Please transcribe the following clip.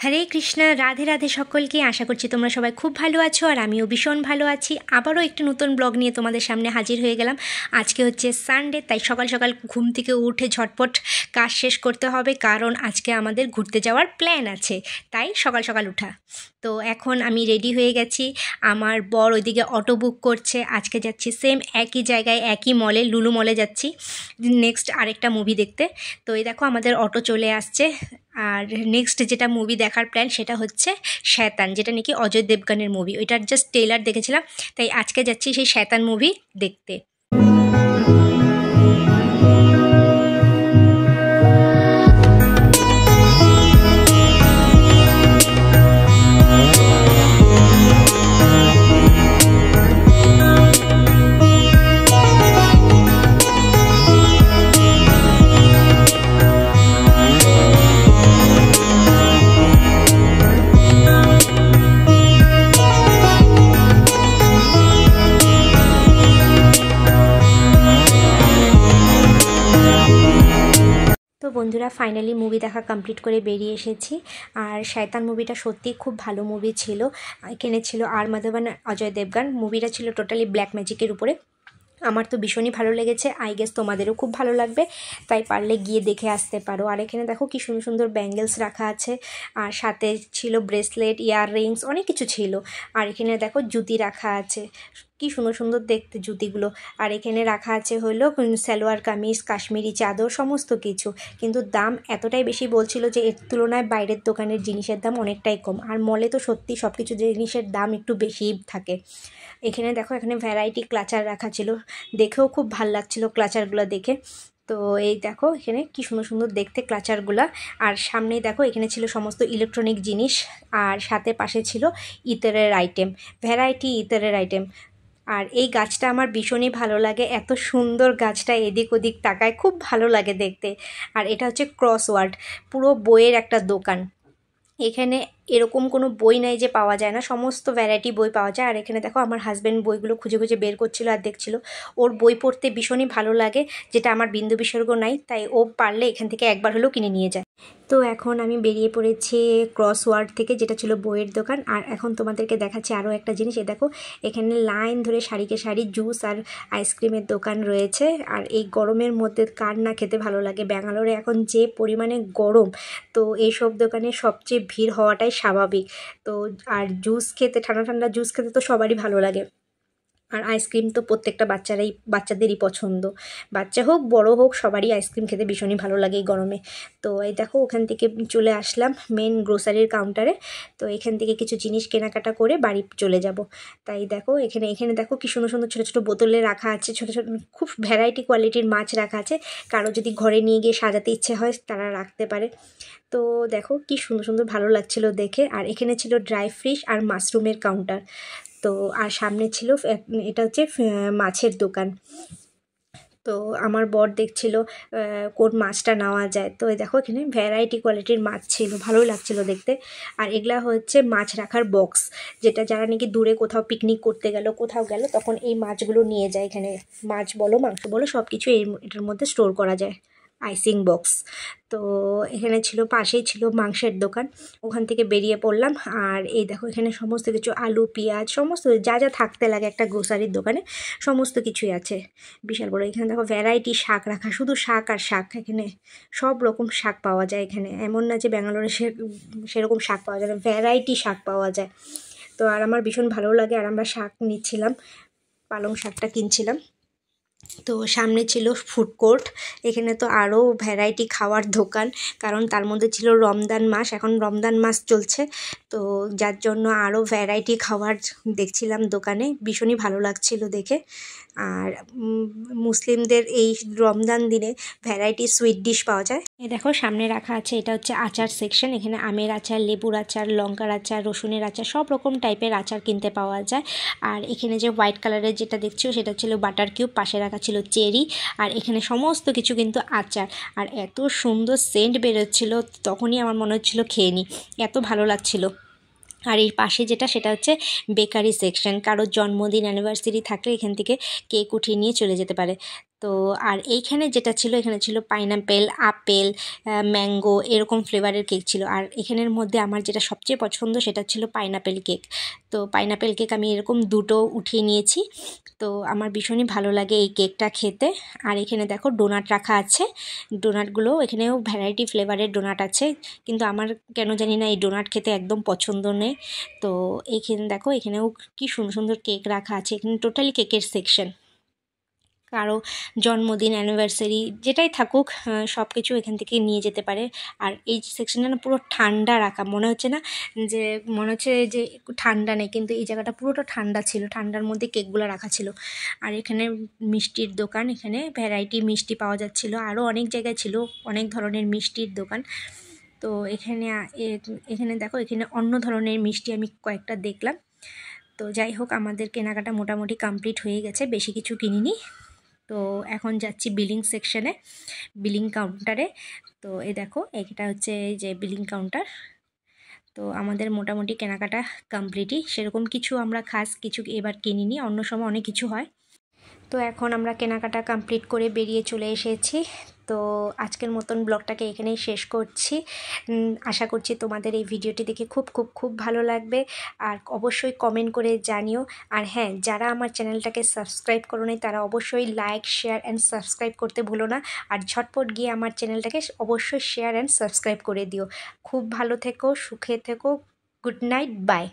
হরে কৃষ্ণ, রাধে রাধে সকলকে। আশা করছি তোমরা সবাই খুব ভালো আছো আর আমিও ভীষণ ভালো আছি। আবারও একটি নতুন ব্লগ নিয়ে তোমাদের সামনে হাজির হয়ে গেলাম। আজকে হচ্ছে সানডে, তাই সকাল সকাল ঘুম থেকে উঠে ঝটপট কাজ শেষ করতে হবে, কারণ আজকে আমাদের ঘুরতে যাওয়ার প্ল্যান আছে, তাই সকাল সকাল উঠা। তো এখন আমি রেডি হয়ে গেছি। আমার বর ওইদিকে অটো বুক করছে। আজকে যাচ্ছি সেম একই জায়গায়, একই মলে, লুলু মলে যাচ্ছি নেক্সট আরেকটা মুভি দেখতে। তো এই দেখো আমাদের অটো চলে আসছে। আর নেক্সট যেটা মুভি দেখার প্ল্যান সেটা হচ্ছে শয়তান, যেটা নাকি অজয় দেবগনের মুভি। ওইটার জাস্ট ট্রেলার দেখেছিলাম, তাই আজকে যাচ্ছি সেই শয়তান মুভি দেখতে। তো বন্ধুরা, ফাইনালি মুভি দেখা কমপ্লিট করে বেরিয়ে এসেছি। আর শয়তান মুভিটা সত্যিই খুব ভালো মুভি ছিল। এখানে ছিল আর মাধবন, অজয় দেবগন। মুভিটা ছিল টোটালি ব্ল্যাক ম্যাজিকের উপরে। আমার তো ভীষণই ভালো লেগেছে, আই গেস তোমাদেরও খুব ভালো লাগবে, তাই পারলে গিয়ে দেখে আসতে পারো। আর এখানে দেখো কি সুন্দর সুন্দর ব্যাঙ্গেলস রাখা আছে, আর সাথে ছিল ব্রেসলেট, ইয়াররিংস, অনেক কিছু ছিল। আর এখানে দেখো জুতি রাখা আছে, কি সুন্দর সুন্দর দেখতে জুতিগুলো। আর এখানে রাখা আছে হলো সালোয়ার কামিজ, কাশ্মীরি চাদর, সমস্ত কিছু। কিন্তু দাম এতটাই বেশি বলছিল যে এর তুলনায় বাইরের দোকানের জিনিসের দাম অনেকটাই কম। আর মলে তো সত্যি সব কিছু জিনিসের দাম একটু বেশিই থাকে। এখানে দেখো, এখানে ভ্যারাইটি ক্লাচার রাখা ছিল, দেখেও খুব ভাল লাগছিল ক্লাচারগুলো দেখে। তো এই দেখো এখানে কি সুন্দর সুন্দর দেখতে ক্লাচারগুলো। আর সামনেই দেখো এখানে ছিল সমস্ত ইলেকট্রনিক জিনিস, আর সাথে পাশে ছিল ইতরের আইটেম, ভ্যারাইটি ইতরের আইটেম। আর এই গাছটা আমার ভীষণই ভালো লাগে, এত সুন্দর গাছটা, এদিক ওদিক তাকায়, খুব ভালো লাগে দেখতে। আর এটা হচ্ছে ক্রসওয়ার্ড, পুরো বইয়ের একটা দোকান। এখানে এরকম কোনো বই নাই যে পাওয়া যায় না, সমস্ত ভ্যারাইটি বই পাওয়া যায়। আর এখানে দেখো আমার হাজব্যান্ড বইগুলো খুঁজে খুঁজে বের করছিল আর দেখছিল। ওর বই পড়তে ভীষণই ভালো লাগে, যেটা আমার বিন্দু বিসর্গ নাই, তাই ও পারলে এখান থেকে একবার হলেও কিনে নিয়ে যায়। তো এখন আমি বেরিয়ে পড়েছি ক্রসওয়ার্ড থেকে, যেটা ছিল বইয়ের দোকান। আর এখন তোমাদেরকে দেখাচ্ছি আরও একটা জিনিস। এ দেখো এখানে লাইন ধরে সারিকে সারি জুস আর আইসক্রিমের দোকান রয়েছে। আর এই গরমের মধ্যে কার না খেতে ভালো লাগে, ব্যাঙ্গালোরে এখন যে পরিমাণে গরম, তো এইসব দোকানে সবচেয়ে ভিড় হওয়াটাই স্বাভাবিক। তো আর জুস খেতে, ঠান্ডা ঠান্ডা জুস খেতে তো সবারই ভালো লাগে। আর আইসক্রিম তো প্রত্যেকটা বাচ্চাদেরই পছন্দ, বাচ্চা হোক বড় হোক, সবারই আইসক্রিম খেতে ভীষণই ভালো লাগে এই গরমে। তো এই দেখো ওখান থেকে চলে আসলাম মেন গ্রোসারির কাউন্টারে। তো এখান থেকে কিছু জিনিস কেনাকাটা করে বাড়ি চলে যাব। তাই দেখো এখানে দেখো কি সুন্দর সুন্দর ছোটো ছোটো বোতলে রাখা আছে, ছোটো ছোটো খুব ভ্যারাইটি কোয়ালিটির মাছ রাখা আছে। কারো যদি ঘরে নিয়ে গিয়ে সাজাতে ইচ্ছে হয় তারা রাখতে পারে। তো দেখো কি সুন্দর সুন্দর ভালো লাগছিল দেখে। আর এখানে ছিল ড্রাই ফিশ আর মাশরুমের কাউন্টার। তো আর সামনে ছিল এটা হচ্ছে মাছের দোকান। তো আমার বর দেখছিল কোন মাছটা নেওয়া যায়। তো এই দেখো এখানে ভ্যারাইটি কোয়ালিটির মাছ ছিল, ভালোই লাগছিল দেখতে। আর এগুলা হচ্ছে মাছ রাখার বক্স, যেটা যারা নাকি দূরে কোথাও পিকনিক করতে গেল, কোথাও গেল, তখন এই মাছগুলো নিয়ে যায়। এখানে মাছ বলো মাংস বলো সব কিছু এটার মধ্যে স্টোর করা যায়, আইসিং বক্স। তো এখানে ছিল, পাশেই ছিল মাংসের দোকান, ওখান থেকে বেরিয়ে পড়লাম। আর এই দেখো এখানে সমস্ত কিছু আলু পেঁয়াজ সমস্ত যা যা থাকতে লাগে একটা গ্রোসারির দোকানে, সমস্ত কিছুই আছে, বিশাল বড়। এখানে দেখো ভ্যারাইটি শাক রাখা, শুধু শাক আর শাক। এখানে সব রকম শাক পাওয়া যায়, এখানে এমন না যে ব্যাঙ্গালোরে সেরকম শাক পাওয়া যায় না, ভ্যারাইটি শাক পাওয়া যায়। তো আর আমার ভীষণ ভালো লাগে, আর আমরা শাক নিচ্ছিলাম, পালং শাকটা কিনছিলাম। তো সামনে ছিল ফুড কোর্ট, এখানে তো আরও ভ্যারাইটি খাওয়ার দোকান, কারণ তার মধ্যে ছিল রমজান মাস, এখন রমজান মাস চলছে, তো যার জন্য আরও ভ্যারাইটি খাবার দেখছিলাম দোকানে, ভীষণই ভালো লাগছিল দেখে। আর মুসলিমদের এই রমজান দিনে ভ্যারাইটি সুইট ডিশ পাওয়া যায়। এ দেখো সামনে রাখা আছে, এটা হচ্ছে আচার সেকশন। এখানে আমের আচার, লেবুর আচার, লঙ্কার আচার, রসুনের আচার, সব রকম টাইপের আচার কিনতে পাওয়া যায়। আর এখানে যে হোয়াইট কালারের যেটা দেখছো সেটা ছিল বাটার কিউব, পাশে রাখা ছিল চেরি। আর এখানে সমস্ত কিছু কিন্তু আচার, আর এত সুন্দর সেন্ট বেরোচ্ছিল, তখনই আমার মনে হচ্ছিল খেয়ে নিই, এত ভালো লাগছিল। আর এর পাশে যেটা সেটা হচ্ছে বেকারি সেকশন, কারোর জন্মদিন অ্যানিভার্সারি থাকলে এখান থেকে কেক উঠিয়ে নিয়ে চলে যেতে পারে। তো আর এইখানে যেটা ছিল, এখানে ছিল পাইনাপেল, আপেল, ম্যাঙ্গো এরকম ফ্লেভারের কেক ছিল। আর এখানের মধ্যে আমার যেটা সবচেয়ে পছন্দ সেটা ছিল পাইনাপেল কেক। তো পাইনাপেল কেক আমি এরকম দুটো উঠিয়ে নিয়েছি। তো আমার ভীষণই ভালো লাগে এই কেকটা খেতে। আর এখানে দেখো ডোনাট রাখা আছে, ডোনাটগুলো এখানেও ভ্যারাইটি ফ্লেভারের ডোনাট আছে, কিন্তু আমার কেন জানি না এই ডোনাট খেতে একদম পছন্দ নেই। তো এইখানে দেখো এখানেও কি সুন্দর সুন্দর কেক রাখা আছে, এখানে টোটালি কেকের সেকশন। কারো জন্মদিন, অ্যানিভার্সারি যেটাই থাকুক সব কিছু এখান থেকে নিয়ে যেতে পারে। আর এই সেকশনটা না পুরো ঠান্ডা রাখা, মনে হচ্ছে না যে ঠান্ডা নেই, কিন্তু এই জায়গাটা পুরোটা ঠান্ডা ছিল, ঠান্ডার মধ্যে কেকগুলো রাখা ছিল। আর এখানে মিষ্টির দোকান, এখানে ভ্যারাইটি মিষ্টি পাওয়া যাচ্ছিলো, আরও অনেক জায়গায় ছিল অনেক ধরনের মিষ্টির দোকান। তো এখানে দেখো এখানে অন্য ধরনের মিষ্টি আমি কয়েকটা দেখলাম। তো যাই হোক, আমাদের কেনাকাটা মোটামুটি কমপ্লিট হয়ে গেছে, বেশি কিছু কিনিনি। তো এখন যাচ্ছি বিলিং সেকশনে, বিলিং কাউন্টারে। তো এই দেখো এটা হচ্ছে এই যে বিলিং কাউন্টার। তো আমাদের মোটামুটি কেনাকাটা কমপ্লিটই, সেরকম কিছু আমরা খাস কিছু এবার কিনিনি, অন্য সময় অনেক কিছু হয়। তো এখন আমরা কেনাকাটা কমপ্লিট করে বেরিয়ে চলে এসেছি। তো আজকের মতন ব্লগটাকে এখানেই শেষ করছি। আশা করছি তোমাদের এই ভিডিওটি দেখে খুব খুব খুব ভালো লাগবে, আর অবশ্যই কমেন্ট করে জানিও। আর হ্যাঁ, যারা আমার চ্যানেলটাকে সাবস্ক্রাইব করো নি তারা অবশ্যই লাইক, শেয়ার অ্যান্ড সাবস্ক্রাইব করতে ভুলো না। আর ঝটপট গিয়ে আমার চ্যানেলটাকে অবশ্যই শেয়ার অ্যান্ড সাবস্ক্রাইব করে দিও। খুব ভালো থেকো, সুখে থেকো। Good night, by.